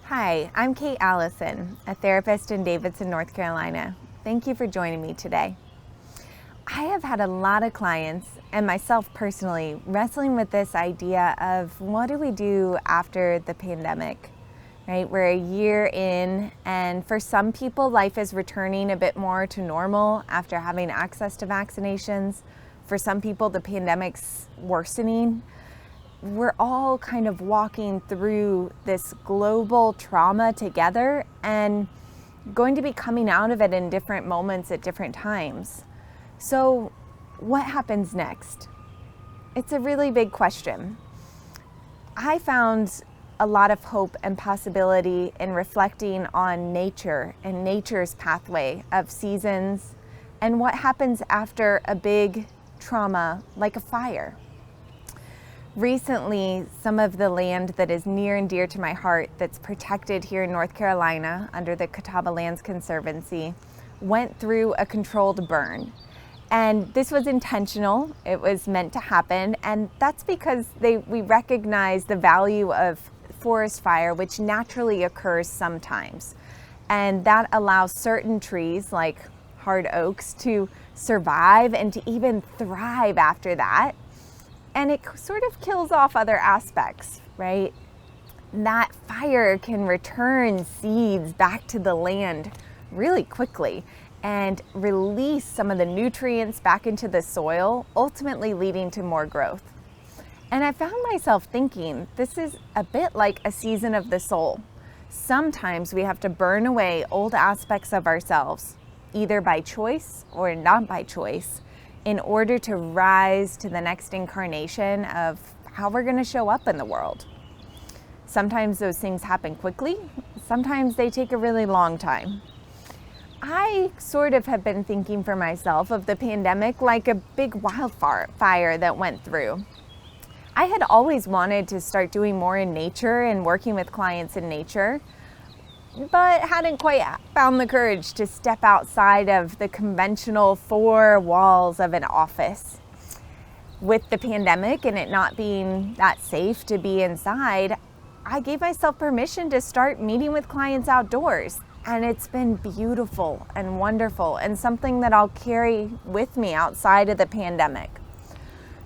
Hi, I'm Allison, a therapist in Davidson, North Carolina. Thank you for joining me today. I have had a lot of clients, and myself personally, wrestling with this idea of what do we do after the pandemic, right? We're a year in, and for some people, life is returning a bit more to normal after having access to vaccinations. For some people, the pandemic's worsening. We're all kind of walking through this global trauma together and going to be coming out of it in different moments at different times. So what happens next? It's a really big question. I found a lot of hope and possibility in reflecting on nature and nature's pathway of seasons and what happens after a big trauma like a fire. Recently, some of the land that is near and dear to my heart that's protected here in North Carolina under the Catawba Lands Conservancy went through a controlled burn. And this was intentional, it was meant to happen, and that's because we recognize the value of forest fire, which naturally occurs sometimes. And that allows certain trees, like hard oaks, to survive and to even thrive after that. And it sort of kills off other aspects, right? That fire can return seeds back to the land really quickly and release some of the nutrients back into the soil, ultimately leading to more growth. And I found myself thinking, this is a bit like a season of the soul. Sometimes we have to burn away old aspects of ourselves, either by choice or not by choice, in order to rise to the next incarnation of how we're going to show up in the world. Sometimes those things happen quickly, sometimes they take a really long time. I sort of have been thinking for myself of the pandemic like a big wildfire that went through. I had always wanted to start doing more in nature and working with clients in nature, but hadn't quite found the courage to step outside of the conventional four walls of an office. With the pandemic and it not being that safe to be inside, I gave myself permission to start meeting with clients outdoors. And it's been beautiful and wonderful and something that I'll carry with me outside of the pandemic.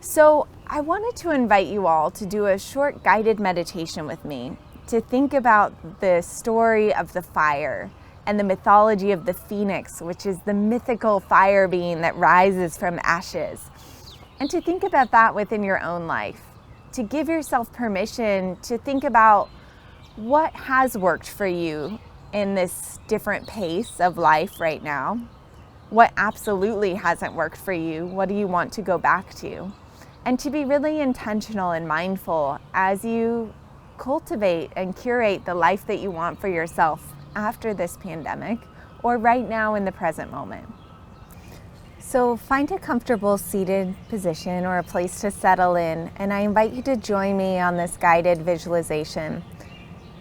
So I wanted to invite you all to do a short guided meditation with me, to think about the story of the fire and the mythology of the phoenix, which is the mythical fire being that rises from ashes. And to think about that within your own life, to give yourself permission to think about what has worked for you in this different pace of life right now. What absolutely hasn't worked for you? What do you want to go back to? And to be really intentional and mindful as you cultivate and curate the life that you want for yourself after this pandemic or right now in the present moment. So find a comfortable seated position or a place to settle in, and I invite you to join me on this guided visualization.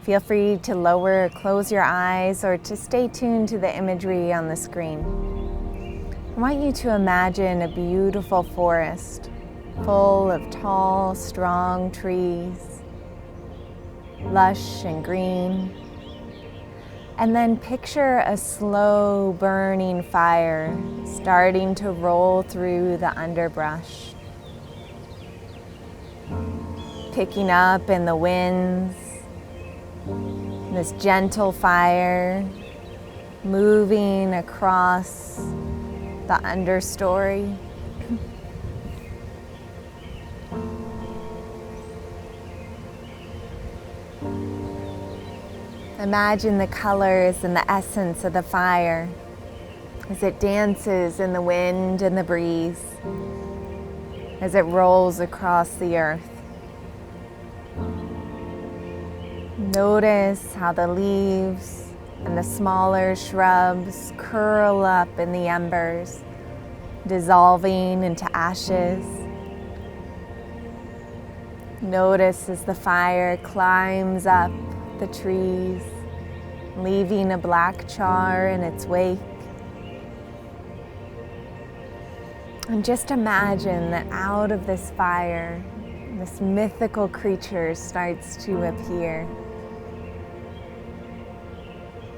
Feel free to lower or close your eyes or to stay tuned to the imagery on the screen. I want you to imagine a beautiful forest full of tall, strong trees, lush and green. And then picture a slow burning fire starting to roll through the underbrush, picking up in the winds, this gentle fire moving across the understory. Imagine the colors and the essence of the fire as it dances in the wind and the breeze, as it rolls across the earth. Notice how the leaves and the smaller shrubs curl up in the embers, dissolving into ashes. Notice as the fire climbs up the trees, leaving a black char in its wake. And just imagine that out of this fire, this mythical creature starts to appear.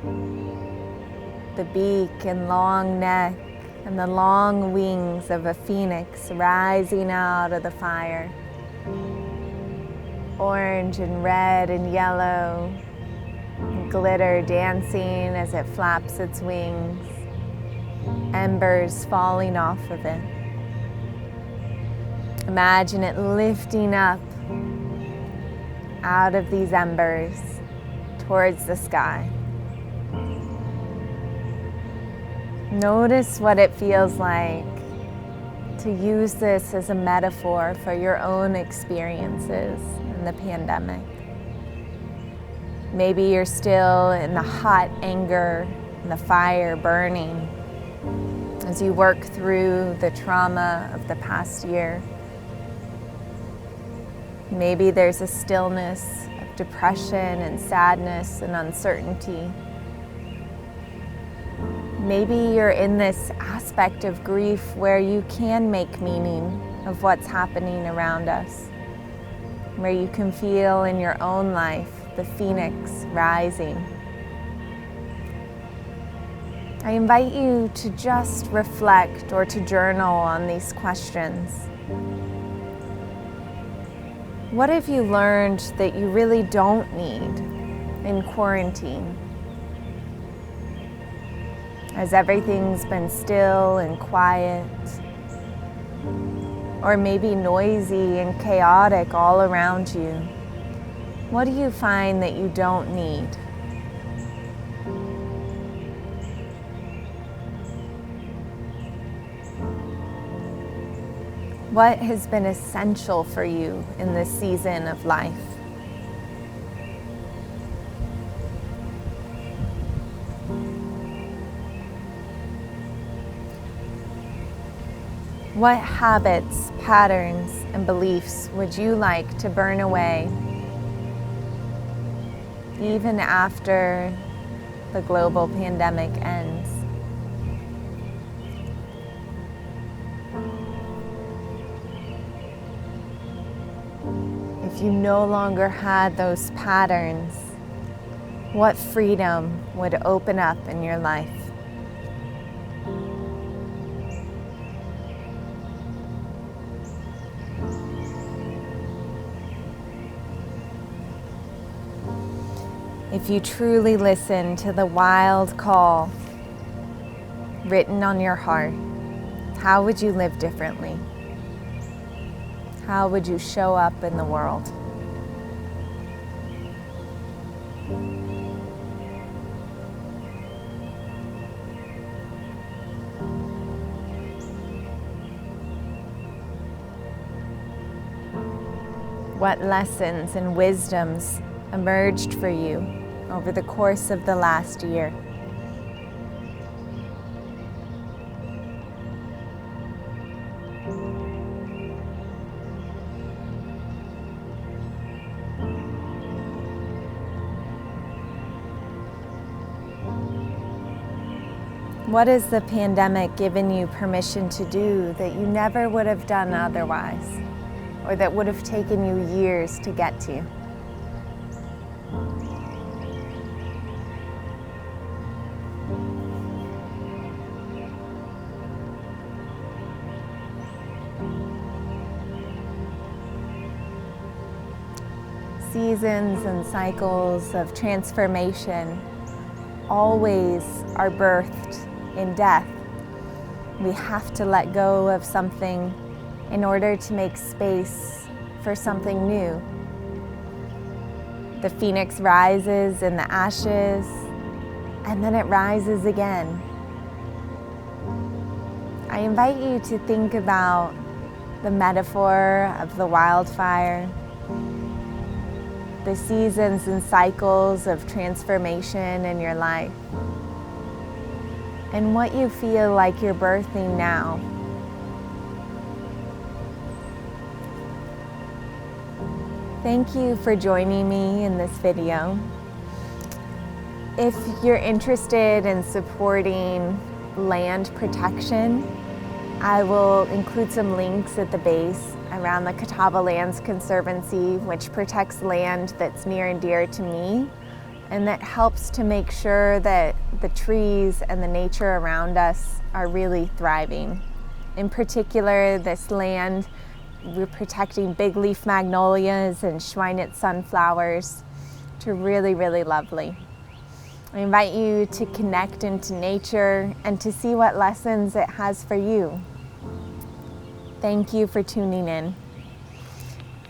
The beak and long neck and the long wings of a phoenix rising out of the fire. Orange and red and yellow, and glitter dancing as it flaps its wings, embers falling off of it. Imagine it lifting up out of these embers towards the sky. Notice what it feels like to use this as a metaphor for your own experiences in the pandemic. Maybe you're still in the hot anger and the fire burning as you work through the trauma of the past year. Maybe there's a stillness of depression and sadness and uncertainty. Maybe you're in this aspect of grief where you can make meaning of what's happening around us, where you can feel in your own life the phoenix rising. I invite you to just reflect or to journal on these questions. What have you learned that you really don't need in quarantine? As everything's been still and quiet, or maybe noisy and chaotic all around you, what do you find that you don't need? What has been essential for you in this season of life? What habits, patterns, and beliefs would you like to burn away, even after the global pandemic ends? If you no longer had those patterns, what freedom would open up in your life? If you truly listen to the wild call written on your heart, how would you live differently? How would you show up in the world? What lessons and wisdoms emerged for you over the course of the last year? What has the pandemic given you permission to do that you never would have done otherwise, or that would have taken you years to get to? Seasons and cycles of transformation always are birthed in death. We have to let go of something in order to make space for something new. The phoenix rises in the ashes, and then it rises again. I invite you to think about the metaphor of the wildfire, the seasons and cycles of transformation in your life, and what you feel like you're birthing now. Thank you for joining me in this video. If you're interested in supporting land protection, I will include some links at the base around the Catawba Lands Conservancy, which protects land that's near and dear to me and that helps to make sure that the trees and the nature around us are really thriving. In particular, this land, we're protecting big leaf magnolias and Schweinitz sunflowers, which are really, really lovely. I invite you to connect into nature and to see what lessons it has for you. Thank you for tuning in.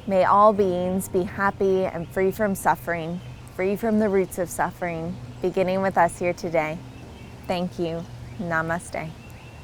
May all beings be happy and free from suffering, free from the roots of suffering, beginning with us here today. Thank you. Namaste.